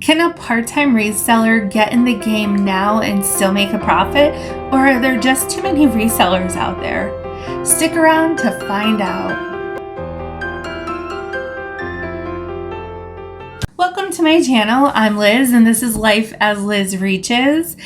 Can a part-time reseller get in the game now and still make a profit? Or are there just too many resellers out there? Stick around to find out. Welcome to my channel. I'm Liz and this is Life as Liz Reaches.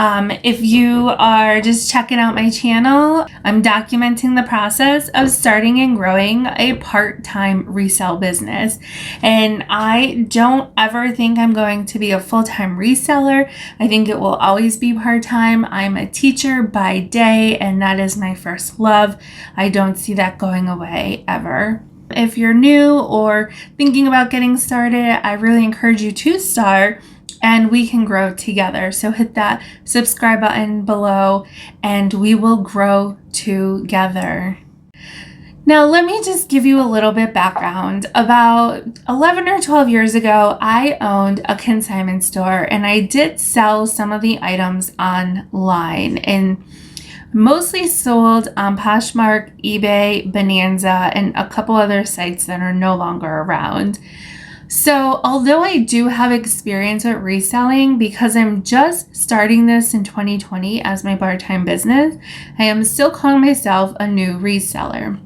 If you are just checking out my channel, I'm documenting the process of starting and growing a part-time resale business. And I don't ever think I'm going to be a full-time reseller. I think it will always be part-time. I'm a teacher by day and that is my first love. I don't see that going away ever. If you're new or thinking about getting started, I really encourage you to start and we can grow together. So hit that subscribe button below and we will grow together. Now, let me just give you a little bit background. About 11 or 12 years ago, I owned a consignment store and I did sell some of the items online and mostly sold on Poshmark, eBay, Bonanza, and a couple other sites that are no longer around. So although I do have experience with reselling, because I'm just starting this in 2020 as my part-time business, I am still calling myself a new reseller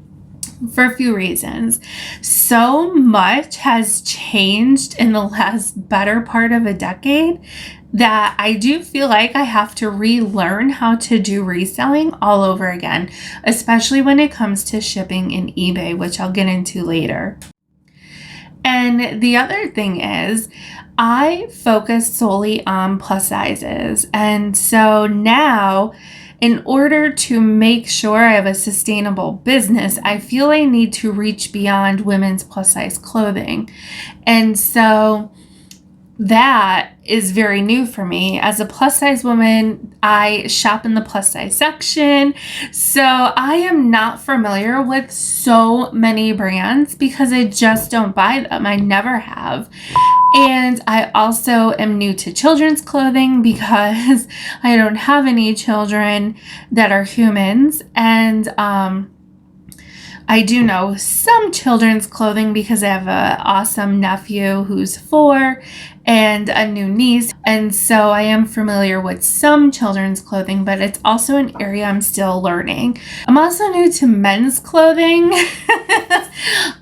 for a few reasons. So much has changed in the last better part of a decade that I do feel like I have to relearn how to do reselling all over again, especially when it comes to shipping in eBay, which I'll get into later. And the other thing is, I focus solely on plus sizes. And so now, in order to make sure I have a sustainable business, I feel I need to reach beyond women's plus size clothing. And so that is very new for me. As a plus size woman, I shop in the plus size section. So I am not familiar with so many brands because I just don't buy them. I never have. And I also am new to children's clothing because I don't have any children that are humans. And I do know some children's clothing because I have an awesome nephew who's 4 and a new niece. And so I am familiar with some children's clothing, but it's also an area I'm still learning. I'm also new to men's clothing.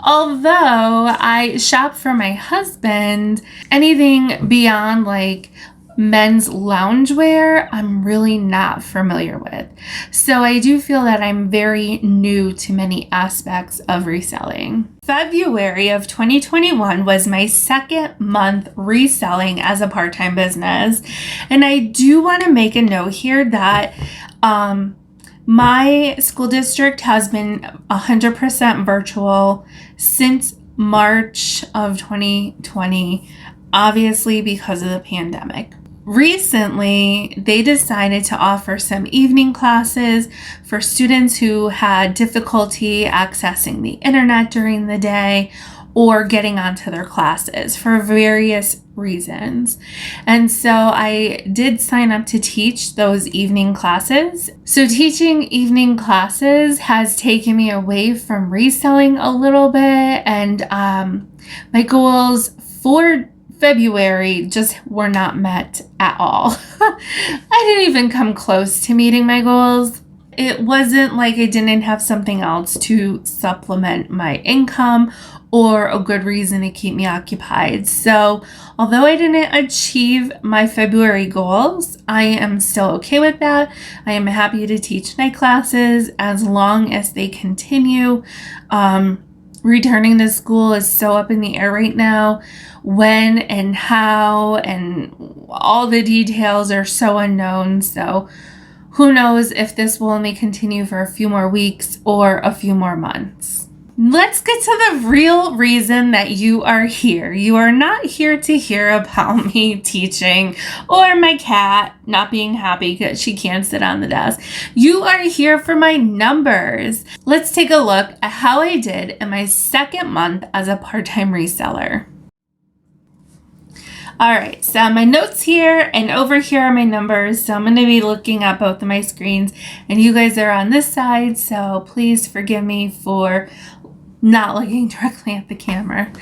Although I shop for my husband, anything beyond like men's loungewear, I'm really not familiar with. So I do feel that I'm very new to many aspects of reselling. February of 2021 was my second month reselling as a part-time business. And I do want to make a note here that my school district has been 100% virtual since March of 2020, obviously because of the pandemic. Recently, they decided to offer some evening classes for students who had difficulty accessing the internet during the day or getting onto their classes for various reasons. And so I did sign up to teach those evening classes. So teaching evening classes has taken me away from reselling a little bit, and my goals for February just were not met at all. I didn't even come close to meeting my goals. It wasn't like I didn't have something else to supplement my income or a good reason to keep me occupied. So although I didn't achieve my February goals, I am still okay with that. I am happy to teach night classes as long as they continue. Returning to school is so up in the air right now. When and how and all the details are so unknown. So who knows if this will only continue for a few more weeks or a few more months. Let's get to the real reason that you are here. You are not here to hear about me teaching or my cat not being happy because she can't sit on the desk. You are here for my numbers. Let's take a look at how I did in my second month as a part-time reseller. All right, so my notes here and over here are my numbers. So I'm going to be looking at both of my screens and you guys are on this side. So please forgive me for not looking directly at the camera.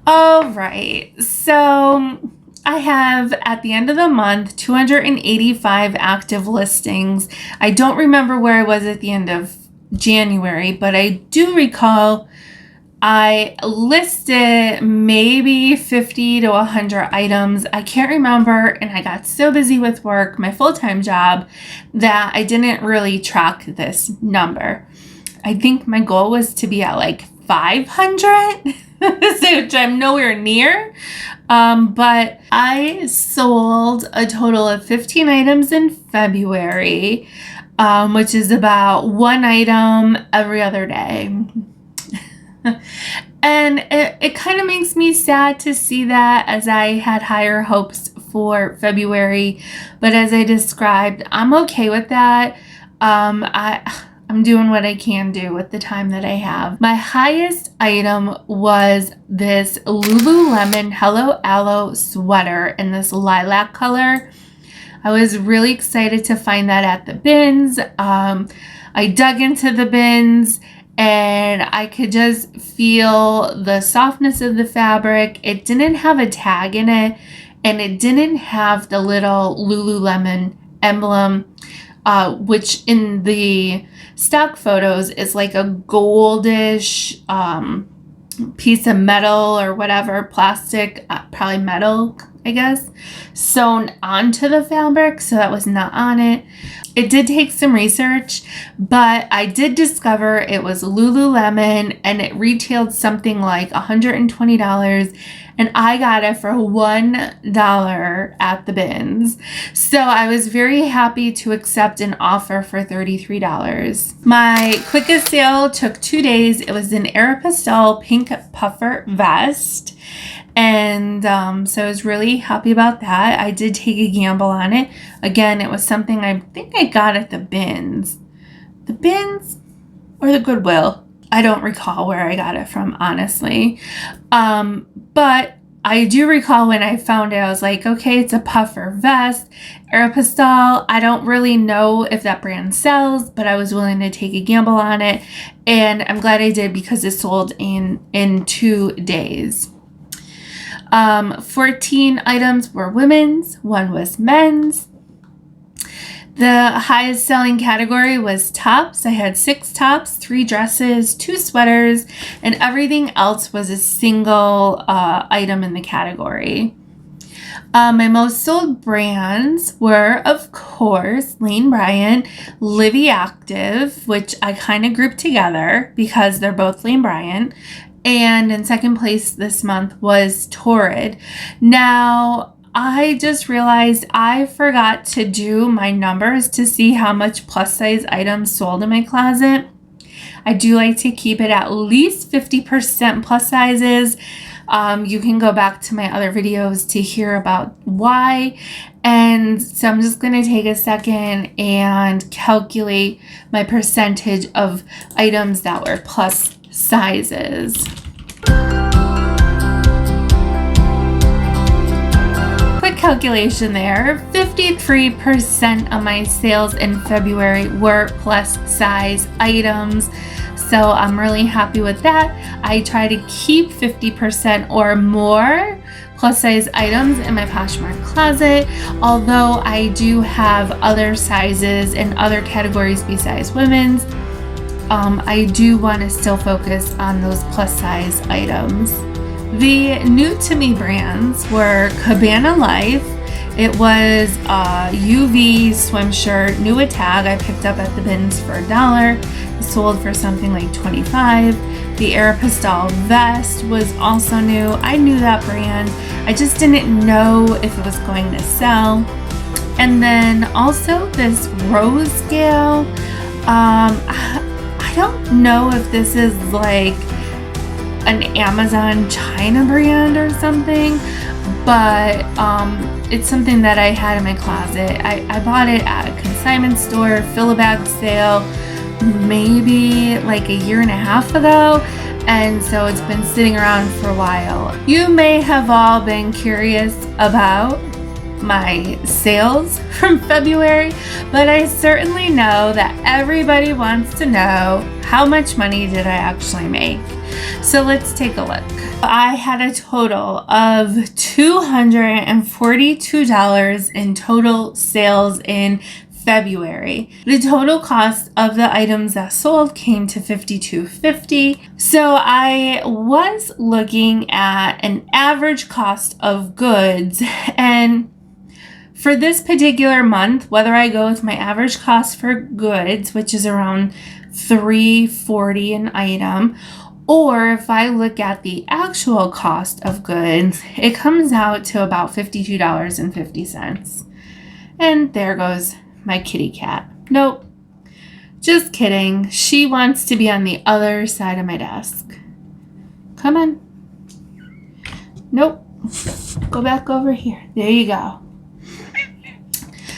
All right, so I have, at the end of the month, 285 active listings. I don't remember where I was at the end of January, but I do recall I listed maybe 50 to 100 items. I can't remember, and I got so busy with work, my full-time job, that I didn't really track this number. I think my goal was to be at like 500, which I'm nowhere near. But I sold a total of 15 items in February, which is about one item every other day. And it kind of makes me sad to see that, as I had higher hopes for February. But as I described, I'm okay with that. I'm doing what I can do with the time that I have. My highest item was this Lululemon Hello Aloe sweater in this lilac color. I was really excited to find that at the bins. I dug into the bins and I could just feel the softness of the fabric. It didn't have a tag in it, and it didn't have the little Lululemon emblem, which in the stock photos is like a goldish piece of metal or whatever, plastic, probably metal, I guess, sewn onto the fabric, so that was not on it. It did take some research, but I did discover it was Lululemon, and it retailed something like $120, and I got it for $1 at the bins. So I was very happy to accept an offer for $33. My quickest sale took 2 days. It was an Aeropostale pink puffer vest. And so I was really happy about that. I did take a gamble on it. Again, it was something I think I got at the bins. The bins or the Goodwill? I don't recall where I got it from, honestly. But I do recall when I found it, I was like, okay, it's a puffer vest. Aeropostale, I don't really know if that brand sells, but I was willing to take a gamble on it. And I'm glad I did, because it sold in 2 days. 14 items were women's, 1 was men's. The highest selling category was tops. I had 6 tops, 3 dresses, 2 sweaters, and everything else was a single item in the category. My most sold brands were, of course, Lane Bryant, Livy Active, which I kind of grouped together because they're both Lane Bryant. And in second place this month was Torrid. Now, I just realized I forgot to do my numbers to see how much plus size items sold in my closet. I do like to keep it at least 50% plus sizes. You can go back to my other videos to hear about why. And so I'm just going to take a second and calculate my percentage of items that were plus sizes. Quick calculation there. 53% of my sales in February were plus size items. So I'm really happy with that. I try to keep 50% or more plus size items in my Poshmark closet, although I do have other sizes and other categories besides women's. I do want to still focus on those plus size items. The new to me brands were Cabana Life. It was a UV swim shirt, new a tag I picked up at the bins for $1. It sold for something like $25. The Aeropostale vest was also new. I knew that brand. I just didn't know if it was going to sell. And then also this Rose Gale. I don't know if this is like an Amazon China brand or something, but it's something that I had in my closet. I bought it at a consignment store, fill-a-bag sale, maybe like a year and a half ago, and so it's been sitting around for a while. You may have all been curious about my sales from February, but I certainly know that everybody wants to know how much money did I actually make. So let's take a look. I had a total of $242 in total sales in February. The total cost of the items that sold came to $52.50. So I was looking at an average cost of goods, and for this particular month, whether I go with my average cost for goods, which is around $3.40 an item, or if I look at the actual cost of goods, it comes out to about $52.50. And there goes my kitty cat. Nope, just kidding. She wants to be on the other side of my desk. Come on. Nope, go back over here. There you go.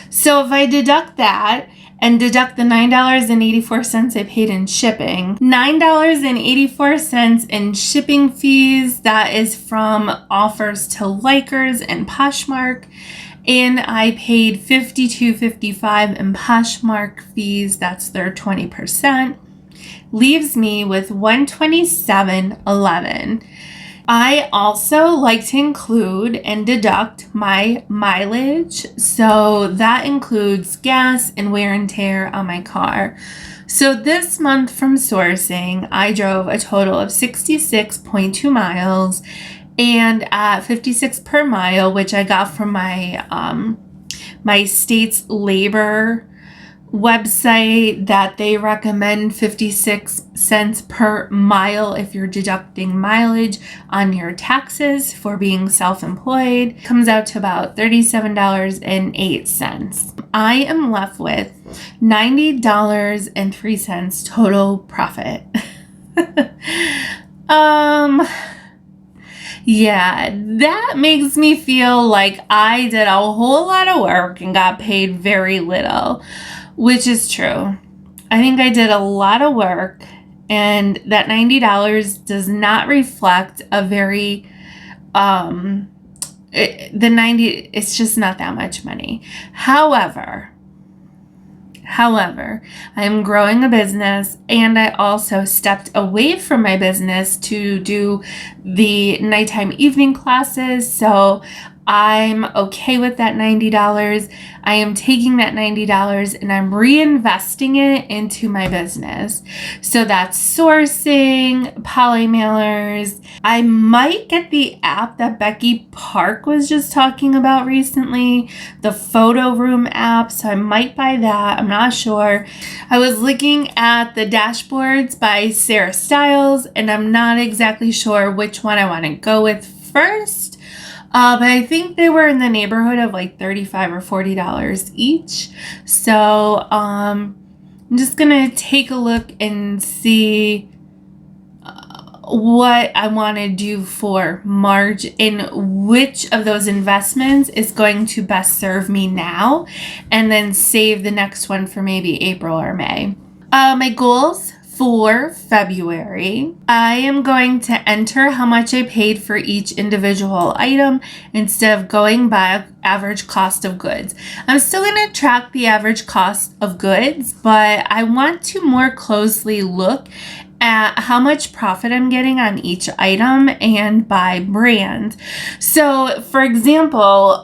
So if I deduct that and deduct the $9.84 I paid in shipping, $9.84 in shipping fees, that is from offers to Likers and Poshmark, and I paid $52.55 in Poshmark fees, that's their 20%, leaves me with $127.11. I also like to include and deduct my mileage, so that includes gas and wear and tear on my car. So this month from sourcing, I drove a total of 66.2 miles, and at 56 per mile, which I got from my my state's labor website, that they recommend 56 cents per mile if you're deducting mileage on your taxes for being self-employed, comes out to about $37.08. I am left with $90.03 total profit. Yeah, that makes me feel like I did a whole lot of work and got paid very little, which is true. I think I did a lot of work, and that $90 does not reflect a very, it's just not that much money. However, I am growing a business, and I also stepped away from my business to do the nighttime evening classes. So I'm okay with that $90. I am taking that $90 and I'm reinvesting it into my business. So that's sourcing, poly mailers. I might get the app that Becky Park was just talking about recently, the photo room app. So I might buy that. I'm not sure. I was looking at the dashboards by Sarah Stiles, and I'm not exactly sure which one I want to go with first. But I think they were in the neighborhood of like $35 or $40 each. So I'm just going to take a look and see what I want to do for March and which of those investments is going to best serve me now, and then save the next one for maybe April or May. My goals for February, I am going to enter how much I paid for each individual item instead of going by average cost of goods. I'm still going to track the average cost of goods, but I want to more closely look at how much profit I'm getting on each item and by brand. So, for example,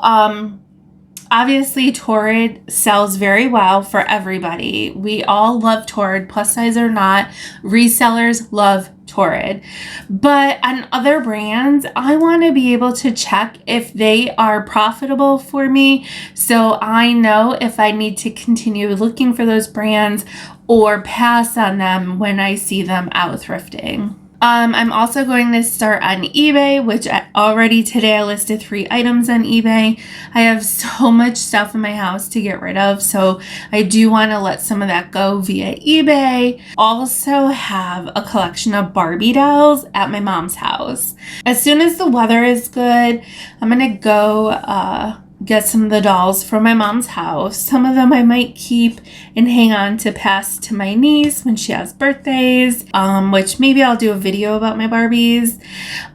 obviously, Torrid sells very well for everybody. We all love Torrid, plus size or not. Resellers love Torrid. But on other brands, I want to be able to check if they are profitable for me, so I know if I need to continue looking for those brands or pass on them when I see them out thrifting. I'm also going to start on eBay, which already today I listed 3 items on eBay. I have so much stuff in my house to get rid of, so I do want to let some of that go via eBay. Also have a collection of Barbie dolls at my mom's house. As soon as the weather is good, I'm going to go get some of the dolls from my mom's house. Some of them I might keep and hang on to pass to my niece when she has birthdays, which maybe I'll do a video about my Barbies.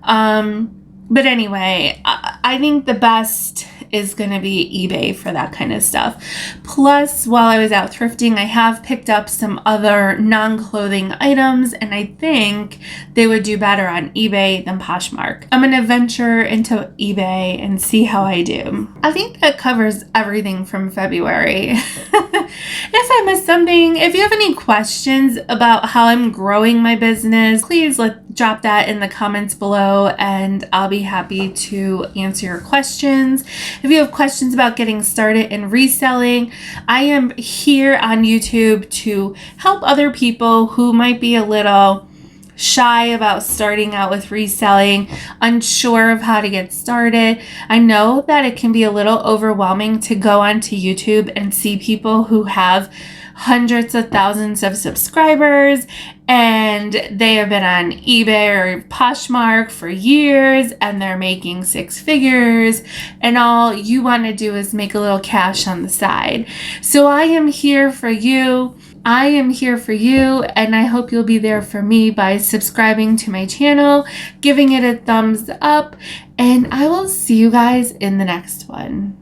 But anyway, I think the best is going to be eBay for that kind of stuff. Plus, while I was out thrifting, I have picked up some other non-clothing items, and I think they would do better on eBay than Poshmark. I'm going to venture into eBay and see how I do. I think that covers everything from February. If I missed something, if you have any questions about how I'm growing my business, please drop that in the comments below and I'll be happy to answer your questions. If you have questions about getting started in reselling, I am here on YouTube to help other people who might be a little shy about starting out with reselling, unsure of how to get started. I know that it can be a little overwhelming to go onto YouTube and see people who have hundreds of thousands of subscribers and they have been on eBay or Poshmark for years and they're making six figures and all you want to do is make a little cash on the side. So I am here for you. I am here for you, and I hope you'll be there for me by subscribing to my channel, giving it a thumbs up, and I will see you guys in the next one.